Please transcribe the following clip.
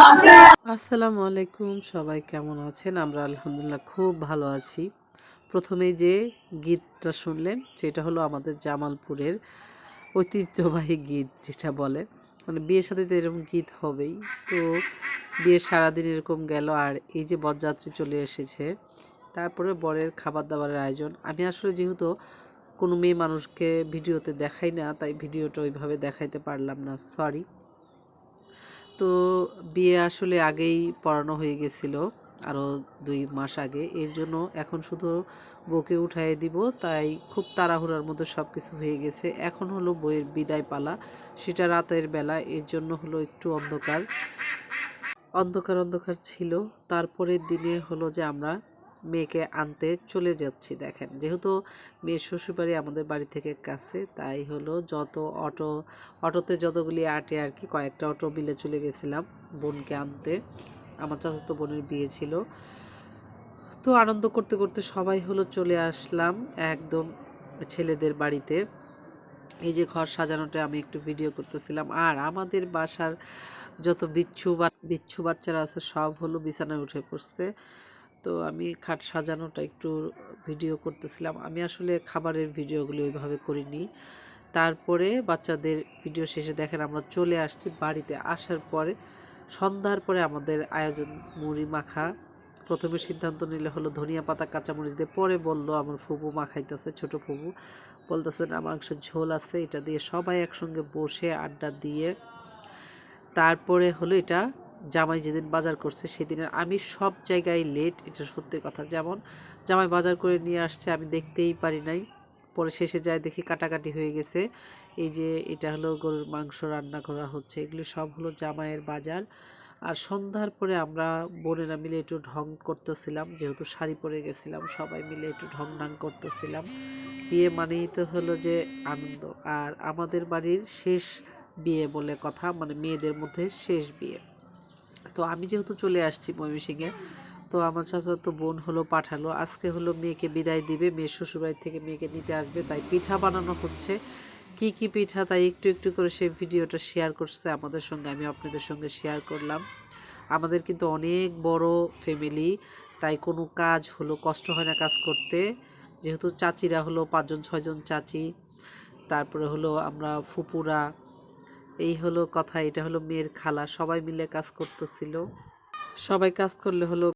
আসসালামু আলাইকুম, সবাই কেমন আছেন? আমরা আলহামদুলিল্লাহ খুব ভালো আছি। প্রথমেই যে গীতটা শুনলেন সেটা হলো আমাদের জামালপুরের ঐতিহ্যবাহী গীত, যেটা বলে মানে বিয়ের সাথে তো এরকম গীত হবেই। তো বিয়ের সারাদিন এরকম গেল, আর এই যে বরযাত্রী চলে এসেছে, তারপরে বরের খাবার দাবারের আয়োজন। আমি আসলে যেহেতু কোনো মেয়ে মানুষকে ভিডিওতে দেখাই না, তাই ভিডিওটা ওইভাবে দেখাইতে পারলাম না, সরি। তো বিয়ে আসলে আগেই পড়ানো হয়ে গেছিল, আরও 2 মাস আগে। এর জন্য এখন শুধু বউকে উঠাই দিব, তাই খুব তাড়াহুড়ার মধ্যে সব কিছু হয়ে গেছে। এখন হলো বইয়ের বিদায় পালা, সেটা রাতের বেলা, এর জন্য হলো একটু অন্ধকার অন্ধকার অন্ধকার ছিল। তারপরের দিনে হলো যে আমরা মেয়েকে আনতে চলে যাচ্ছি। দেখেন, যেহেতু মেয়ের শ্বশুরবাড়ি আমাদের বাড়ি থেকে কাছে, তাই হলো অটোতে যতগুলি আটে আর কি, কয়েকটা অটো মিলে চলে গেছিলাম বোনকে আনতে। আমার চাচাতো বোনের বিয়ে ছিল। তো আনন্দ করতে করতে সবাই হলো চলে আসলাম একদম ছেলেদের বাড়িতে। এই যে ঘর সাজানোটা আমি একটু ভিডিও করতেছিলাম, আর আমাদের বাসার যত বিচ্ছু বাচ্চারা আছে সব হলো বিছানায় উঠে পড়ছে। তো আমি খাট সাজানোটা একটু ভিডিও করতেছিলাম। আমি আসলে খাবারের ভিডিওগুলো ওইভাবে করিনি। তারপরে বাচ্চাদের ভিডিও শেষে দেখেন আমরা চলে আসছি বাড়িতে। আসার পরে সন্ধ্যার পরে আমাদের আয়োজন মুড়ি মাখা। প্রথমে সিদ্ধান্ত নিলে হলো ধনিয়া পাতা কাঁচামরিচ দিয়ে, পরে বলল আমার ফুপু মাখাইতেছে, ছোট ফুপু বলতেছে না মাংসের ঝোল আছে, এটা দিয়ে সবাই একসঙ্গে বসে আড্ডা দিয়ে তারপরে হলো এটা জামাই যেদিন বাজার করছে সেদিনের। আমি সব জায়গায় লেট, এটা সত্যি কথা। যেমন জামাই বাজার করে নিয়ে আসছে, আমি দেখতেই পারি নাই, পরে শেষে যায় দেখি কাটাকাটি হয়ে গেছে। এই যে এটা হলো গরুর মাংস রান্না করা হচ্ছে, এগুলো সব হলো জামাইয়ের বাজার। আর সন্ধ্যার পরে আমরা বোনেরা মিলে একটু ঢং করতেছিলাম, যেহেতু শাড়ি পরে গেছিলাম, সবাই মিলে একটু ঢং ঢং করতেছিলাম। বিয়ে মানেই তো হলো যে আনন্দ। আর আমাদের বাড়ির শেষ বিয়ে বলে কথা, মানে মেয়েদের মধ্যে শেষ বিয়ে। তো আমি যেহেতু চলে আসছি ময়মনসিংহে, তো আমার চাচাতো বোন হলো পাঠালো, আজকে হলো মেয়েকে বিদায় দিবে, মেয়ের শ্বশুরবাড়ি থেকে মেয়েকে নিতে আসবে, তাই পিঠা বানানো হচ্ছে। কি কি পিঠা তাই একটু একটু করে সেই ভিডিওটা শেয়ার করছে আমাদের সঙ্গে, আমি আপনাদের সঙ্গে শেয়ার করলাম। আমাদের কিন্তু অনেক বড় ফ্যামিলি, তাই কোনো কাজ হলো কষ্ট হয় না কাজ করতে। যেহেতু চাচিরা হলো 5-6 জন চাচি, তারপরে হলো আমরা ফুপুরা, এই হলো কথা। এটা হলো মেয়ের খালা, সবাই মিলে কাজ করতেছিল। সবাই কাজ করলে হলো